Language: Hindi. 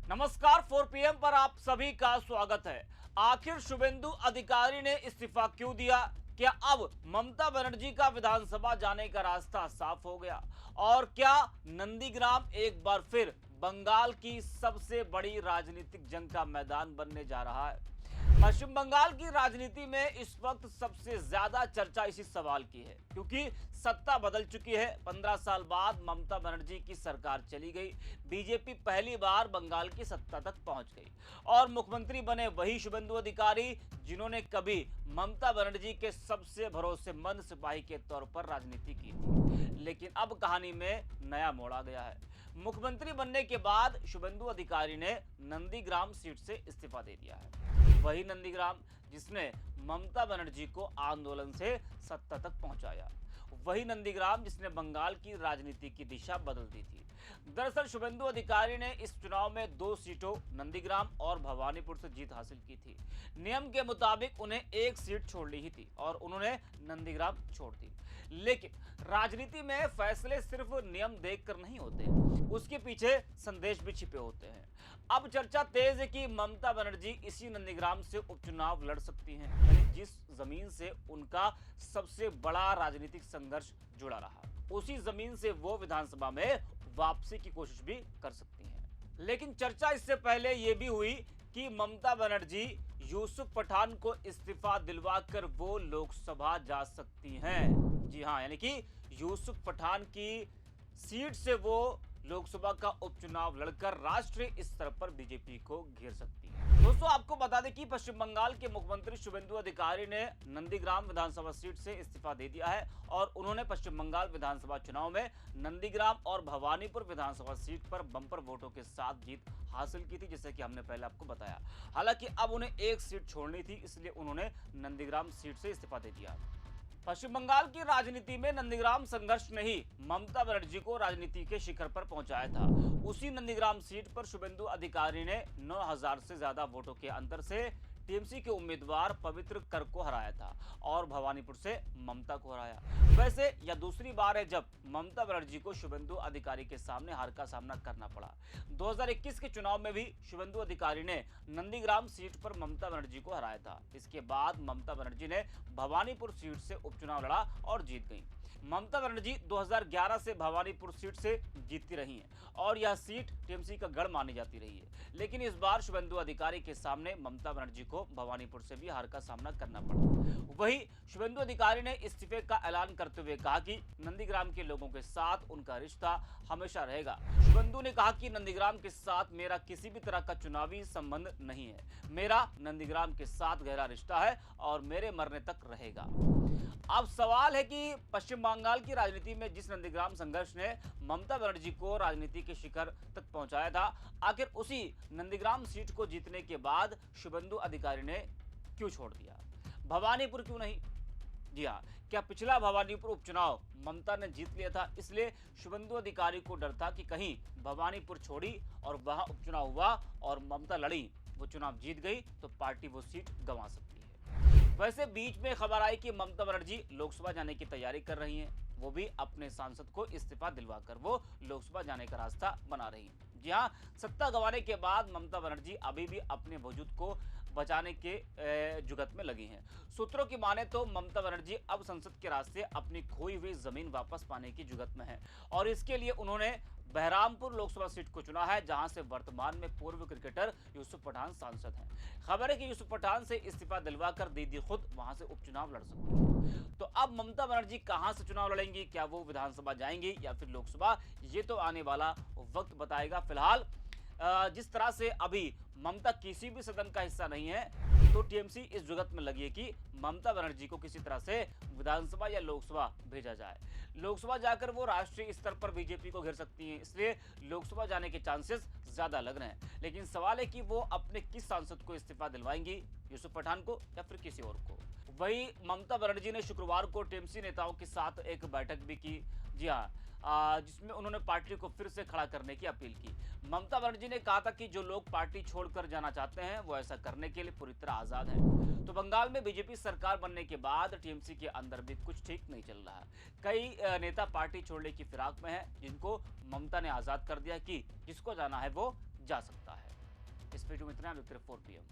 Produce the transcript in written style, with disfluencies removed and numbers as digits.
नमस्कार 4 पीएम पर आप सभी का स्वागत है। आखिर शुभेंदु अधिकारी ने इस्तीफा क्यों दिया? क्या अब ममता बनर्जी का विधानसभा जाने का रास्ता साफ हो गया? और क्या नंदीग्राम एक बार फिर बंगाल की सबसे बड़ी राजनीतिक जंग का मैदान बनने जा रहा है? पश्चिम बंगाल की राजनीति में इस वक्त सबसे ज्यादा चर्चा इसी सवाल की है, क्योंकि सत्ता बदल चुकी है। 15 साल बाद ममता बनर्जी की सरकार चली गई। बीजेपी पहली बार बंगाल की सत्ता तक पहुंच गई और मुख्यमंत्री बने वही शुभेंदु अधिकारी, जिन्होंने कभी ममता बनर्जी के सबसे भरोसेमंद सिपाही के तौर पर राजनीति की थी। लेकिन अब कहानी में नया मोड़ आ गया है। मुख्यमंत्री बनने के बाद शुभेंदु अधिकारी ने नंदीग्राम सीट से इस्तीफा दे दिया है। वही नंदीग्राम जिसने ममता बनर्जी को आंदोलन से सत्ता तक पहुंचाया, वही नंदीग्राम जिसने बंगाल की राजनीति की दिशा बदल दी थी। दरअसल शुभेंदु अधिकारी ने इस चुनाव में 2 सीटों नंदीग्राम और भवानीपुर से जीत हासिल की थी। नियम के मुताबिक उन्हें एक सीट छोड़नी ही थी और उन्होंने नंदीग्राम छोड़ दी। लेकिन राजनीति में फैसले सिर्फ नियम देखकर नहीं होते, उसके पीछे संदेश भी छिपे होते हैं। अब चर्चा तेज है कि ममता बनर्जी इसी नंदीग्राम से उपचुनाव लड़ सकती हैं, यानी जिस जमीन से उनका सबसे बड़ा राजनीतिक संघर्ष जुड़ा रहा, उसी जमीन से वो विधानसभा में वापसी की कोशिश भी कर सकती हैं। लेकिन चर्चा इससे पहले यह भी हुई कि ममता बनर्जी यूसुफ पठान को इस्तीफा दिलवाकर वो लोकसभा जा सकती हैं। जी हां, यानी कि यूसुफ पठान की सीट से वो लोकसभा का उपचुनाव लड़कर राष्ट्रीय स्तर पर बीजेपी को घेर सकती है। दोस्तों, आपको बता दें कि पश्चिम बंगाल के मुख्यमंत्री शुभेंदु अधिकारी ने नंदीग्राम विधानसभा सीट से इस्तीफा दे दिया है और उन्होंने पश्चिम बंगाल विधानसभा चुनाव में नंदीग्राम और भवानीपुर विधानसभा सीट पर बंपर वोटों के साथ जीत हासिल की थी, जैसे कि हमने पहले आपको बताया। हालांकि अब उन्हें एक सीट छोड़नी थी, इसलिए उन्होंने नंदीग्राम सीट से इस्तीफा दे दिया। पश्चिम बंगाल की राजनीति में नंदीग्राम संघर्ष ने ही ममता बनर्जी को राजनीति के शिखर पर पहुंचाया था। उसी नंदीग्राम सीट पर शुभेंदु अधिकारी ने 9000 से ज्यादा वोटों के अंतर से टीएमसी के उम्मीदवार पवित्र कर को हराया था और भवानीपुर से ममता को हराया। वैसे यह दूसरी बार है जब ममता बनर्जी को शुभेंदु अधिकारी के सामने हार का सामना करना पड़ा। 2021 के चुनाव में भी शुभेंदु अधिकारी ने नंदीग्राम सीट पर ममता बनर्जी को हराया था। इसके बाद ममता बनर्जी ने भवानीपुर सीट से उपचुनाव लड़ा और जीत गई। ममता बनर्जी 2011 से भवानीपुर सीट से जीतती रही हैं और यह सीट टीएमसी का गढ़ मानी जाती रही है। लेकिन इस बार शुभेंदु अधिकारी के सामने ममता बनर्जी को भवानीपुर से भी हार का सामना करना पड़ा। वहीं शुभेंदु अधिकारी ने इस्तीफे का ऐलान करते हुए कहा कि नंदीग्राम के लोगों के साथ उनका रिश्ता हमेशा रहेगा। शुभेंदु ने कहा कि नंदीग्राम के साथ मेरा किसी भी तरह का चुनावी संबंध नहीं है, मेरा नंदीग्राम के साथ गहरा रिश्ता है और मेरे मरने तक रहेगा। अब सवाल है कि पश्चिम बंगाल की राजनीति में जिस नंदीग्राम संघर्ष ने ममता बनर्जी को राजनीति के शिखर तक पहुंचाया था, आखिर उसी नंदीग्राम सीट को जीतने के बाद शुभेंदु अधिकारी ने क्यों छोड़ दिया? भवानीपुर क्यों नहीं? जी हाँ, क्या पिछला भवानीपुर उपचुनाव ममता ने जीत लिया था, इसलिए शुभेंदु अधिकारी को डर था कि कहीं भवानीपुर छोड़ी और वहां उपचुनाव हुआ और ममता लड़ी, वो चुनाव जीत गई तो पार्टी वो सीट गंवा सकती है। वैसे बीच में खबर आई कि ममता बनर्जी लोकसभा जाने की तैयारी कर रही हैं, वो भी अपने सांसद को इस्तीफा दिलवाकर वो लोकसभा जाने का रास्ता बना रही हैं। जी हाँ, सत्ता गंवाने के बाद ममता बनर्जी अभी भी अपने वजूद को बचाने के जुगत में लगी हैं। सूत्रों की माने तो ममता बनर्जी अब संसद के रास्ते अपनी खोई हुई जमीन वापस पाने की जुगत में है और इसके लिए उन्होंने बहरामपुर लोकसभा सीट को चुना है, जहां से वर्तमान में पूर्व क्रिकेटर यूसुफ पठान सांसद हैं। खबर है कि यूसुफ पठान से इस्तीफा दिलवाकर दीदी खुद वहां से उपचुनाव लड़ सकती है। तो अब ममता बनर्जी कहां से चुनाव लड़ेंगी? क्या वो विधानसभा जाएंगी या फिर लोकसभा? ये तो आने वाला वक्त बताएगा। फिलहाल जिस तरह से अभी ममता किसी भी सदन का हिस्सा नहीं है, तो टीएमसी इस जुगत में लगी है कि ममता बनर्जी को किसी तरह से विधानसभा या लोकसभा भेजा जाए। लोकसभा जाकर वो राष्ट्रीय स्तर पर बीजेपी को घेर सकती हैं, इसलिए लोकसभा जाने के चांसेस ज्यादा लग रहे हैं। लेकिन सवाल है कि वो अपने किस सांसद को इस्तीफा दिलवाएंगी, यूसुफ पठान को या फिर किसी और को। वही ममता बनर्जी ने शुक्रवार को टीएमसी नेताओं के साथ एक बैठक भी की। जी हाँ, जिसमें उन्होंने पार्टी को फिर से खड़ा करने की अपील की। ममता बनर्जी ने कहा था कि जो लोग पार्टी छोड़कर जाना चाहते हैं वो ऐसा करने के लिए पूरी तरह आजाद हैं। तो बंगाल में बीजेपी सरकार बनने के बाद टीएमसी के अंदर भी कुछ ठीक नहीं चल रहा। कई नेता पार्टी छोड़ने की फिराक में हैं, जिनको ममता ने आजाद कर दिया कि जिसको जाना है वो जा सकता है। इस पेज में इतना, विक्टर 4 PM।